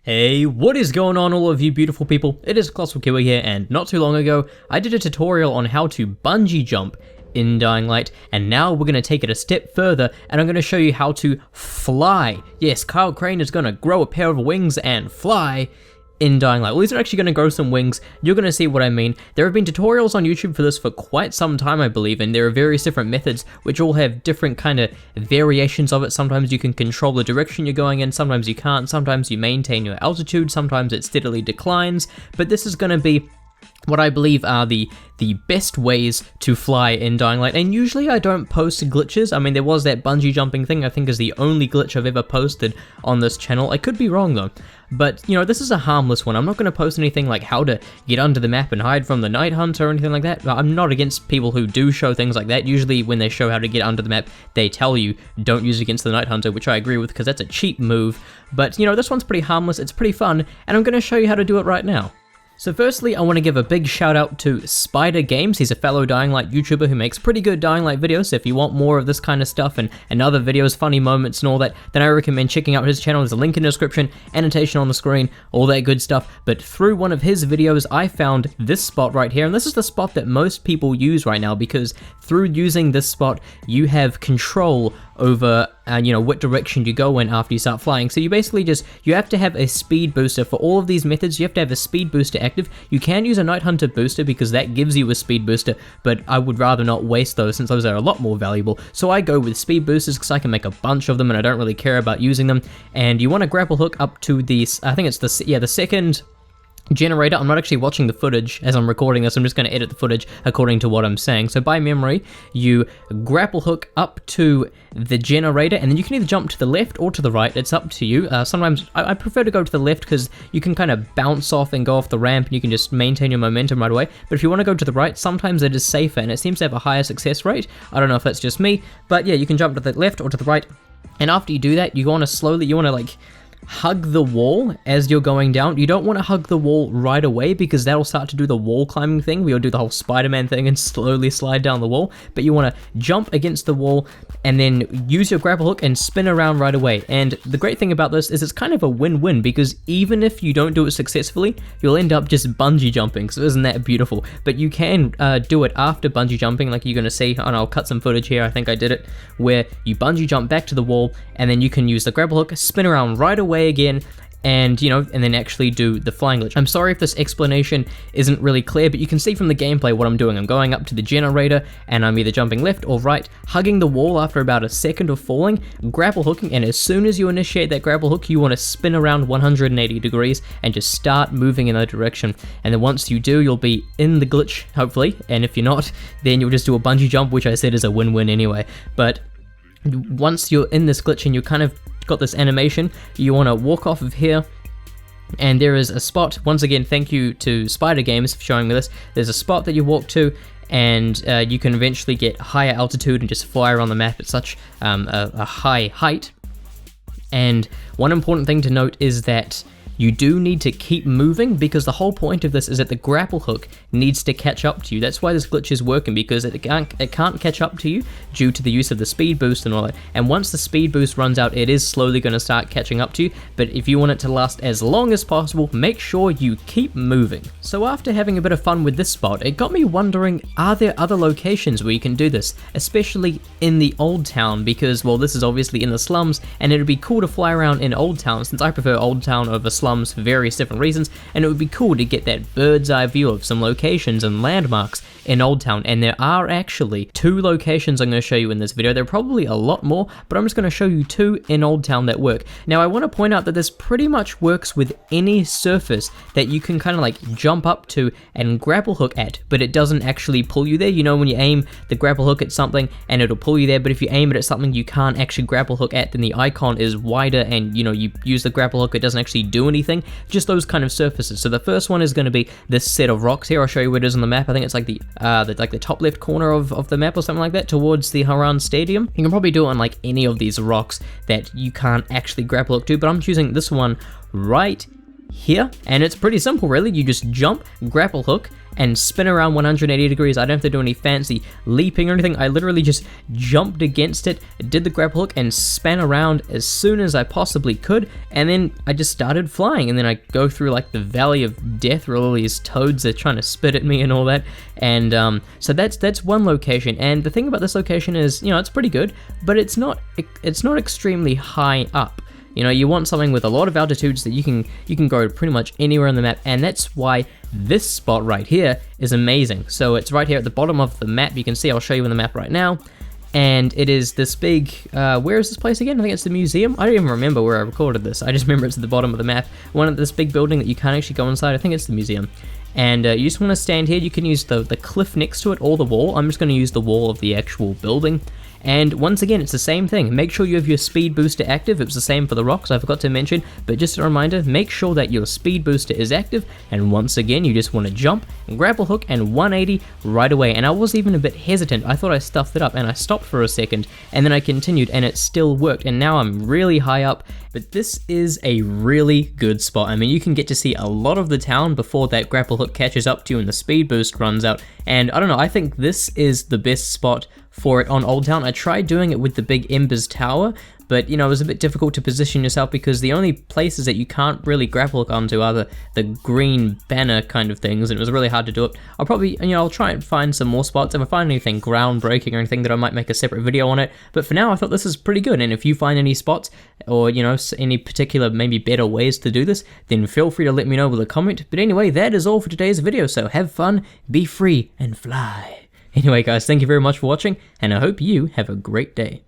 Hey, what is going on all of you beautiful people? It is Colossal Kiwi here, and not too long ago, I did a tutorial on how to bungee jump in Dying Light, and now we're going to take it a step further, and I'm going to show you how to fly. Yes, Kyle Crane is going to grow a pair of wings and fly in Dying Light. Well, he's actually going to grow some wings. You're going to see what I mean. There have been tutorials on YouTube for this for quite some time, I believe, and there are various different methods which all have different kind of variations of it. Sometimes you can control the direction you're going in, sometimes you can't, sometimes you maintain your altitude, sometimes it steadily declines, but this is going to be what I believe are the best ways to fly in Dying Light. And usually I don't post glitches. I mean, there was that bungee jumping thing, I think is the only glitch I've ever posted on this channel. I could be wrong though. But, you know, this is a harmless one. I'm not going to post anything like how to get under the map and hide from the Night Hunter or anything like that. I'm not against people who do show things like that. Usually when they show how to get under the map, they tell you don't use it against the Night Hunter, which I agree with because that's a cheap move. But, you know, this one's pretty harmless, it's pretty fun, and I'm going to show you how to do it right now. So firstly, I want to give a big shout out to SpiderGamez. He's a fellow Dying Light YouTuber who makes pretty good Dying Light videos. So if you want more of this kind of stuff and other videos, funny moments and all that, then I recommend checking out his channel. There's a link in the description, annotation on the screen, all that good stuff. But through one of his videos, I found this spot right here. And this is the spot that most people use right now because through using this spot, you have control over you know, what direction you go in after you start flying. So you basically you have to have a speed booster for all of these methods. You have to have a speed booster active. You can use a Night Hunter booster because that gives you a speed booster, but I would rather not waste those since those are a lot more valuable. So I go with speed boosters because I can make a bunch of them and I don't really care about using them. And you want to grapple hook up to the, I think it's the second generator. I'm not actually watching the footage as I'm recording this, I'm just going to edit the footage according to what I'm saying. So by memory, you grapple hook up to the generator, and then you can either jump to the left or to the right, it's up to you. Sometimes I prefer to go to the left because you can kind of bounce off and go off the ramp and you can just maintain your momentum right away. But if you want to go to the right, sometimes it is safer and it seems to have a higher success rate. I don't know if that's just me, but yeah, you can jump to the left or to the right. And after you do that, you want to like hug the wall as you're going down. You don't want to hug the wall right away because that'll start to do the wall climbing thing. We'll do the whole Spider-Man thing and slowly slide down the wall. But you want to jump against the wall and then use your grapple hook and spin around right away. And the great thing about this is it's kind of a win-win because even if you don't do it successfully, you'll end up just bungee jumping. So isn't that beautiful? But you can do it after bungee jumping, like you're going to see, and I'll cut some footage here, I think I did it, where you bungee jump back to the wall and then you can use the grapple hook, spin around right away again, and you know, and then actually do the flying glitch. I'm sorry if this explanation isn't really clear, but you can see from the gameplay what I'm doing. I'm going up to the generator and I'm either jumping left or right, hugging the wall after about a second of falling, grapple hooking, and as soon as you initiate that grapple hook, you want to spin around 180 degrees and just start moving in that direction. And then once you do, you'll be in the glitch, hopefully, and if you're not, then you'll just do a bungee jump, which I said is a win-win anyway. But once you're in this glitch and you kind of got this animation, you want to walk off of here, and there is a spot. Once again, thank you to SpiderGamez for showing me this. There's a spot that you walk to, and you can eventually get higher altitude and just fly around the map at such a high height. And one important thing to note is that you do need to keep moving because the whole point of this is that the grapple hook needs to catch up to you. That's why this glitch is working, because it can't catch up to you due to the use of the speed boost and all that. And once the speed boost runs out, it is slowly going to start catching up to you. But if you want it to last as long as possible, make sure you keep moving. So after having a bit of fun with this spot, it got me wondering, are there other locations where you can do this? Especially in the Old Town, because, well, this is obviously in the slums, and it'd be cool to fly around in Old Town, since I prefer Old Town over slums for various different reasons, and it would be cool to get that bird's eye view of some locations and landmarks in Old Town. And there are actually 2 locations I'm going to show you in this video. There are probably a lot more, but I'm just going to show you 2 in Old Town that work. Now I want to point out that this pretty much works with any surface that you can kind of like jump up to and grapple hook at, but it doesn't actually pull you there. You know, when you aim the grapple hook at something and it'll pull you there, but if you aim it at something you can't actually grapple hook at, then the icon is wider and, you know, you use the grapple hook, it doesn't actually do anything. Just those kind of surfaces. So the first one is going to be this set of rocks here. I'll show you where it is on the map. I think it's like the top left corner of the map or something like that, towards the Haran Stadium. You can probably do it on like any of these rocks that you can't actually grapple hook to, but I'm choosing this one right here, and it's pretty simple really. You just jump, grapple hook, and spin around 180 degrees. I don't have to do any fancy leaping or anything. I literally just jumped against it, did the grapple hook, and span around as soon as I possibly could, and then I just started flying, and then I go through like the valley of death where all these toads are trying to spit at me and all that, and so that's one location. And the thing about this location is, you know, it's pretty good, but it's not extremely high up. You know, you want something with a lot of altitude so that you can go pretty much anywhere on the map, and that's why this spot right here is amazing. So it's right here at the bottom of the map. You can see, I'll show you on the map right now, and it is this big, where is this place again? I think it's the museum. I don't even remember where I recorded this. I just remember it's at the bottom of the map. One of this big building that you can't actually go inside. I think it's the museum. And you just want to stand here. You can use the cliff next to it or the wall. I'm just going to use the wall of the actual building. And once again, it's the same thing. Make sure you have your speed booster active. It was the same for the rocks, I forgot to mention, but just a reminder, make sure that your speed booster is active. And once again, you just want to jump, grapple hook, and 180 right away. And I was even a bit hesitant. I thought I stuffed it up, and I stopped for a second, and then I continued, and it still worked. And now I'm really high up, but this is a really good spot. I mean, you can get to see a lot of the town before that grapple hook catches up to you and the speed boost runs out. And I don't know, I think this is the best spot for it on Old Town. I tried doing it with the big Embers Tower, but you know, it was a bit difficult to position yourself because the only places that you can't really grapple hook onto are the green banner kind of things, and it was really hard to do it. I'll probably, you know, I'll try and find some more spots. If I find anything groundbreaking or anything, that I might make a separate video on it, but for now I thought this is pretty good. And if you find any spots or, you know, any particular maybe better ways to do this, then feel free to let me know with a comment. But anyway, that is all for today's video, so have fun, be free, and fly. Anyway guys, thank you very much for watching, and I hope you have a great day.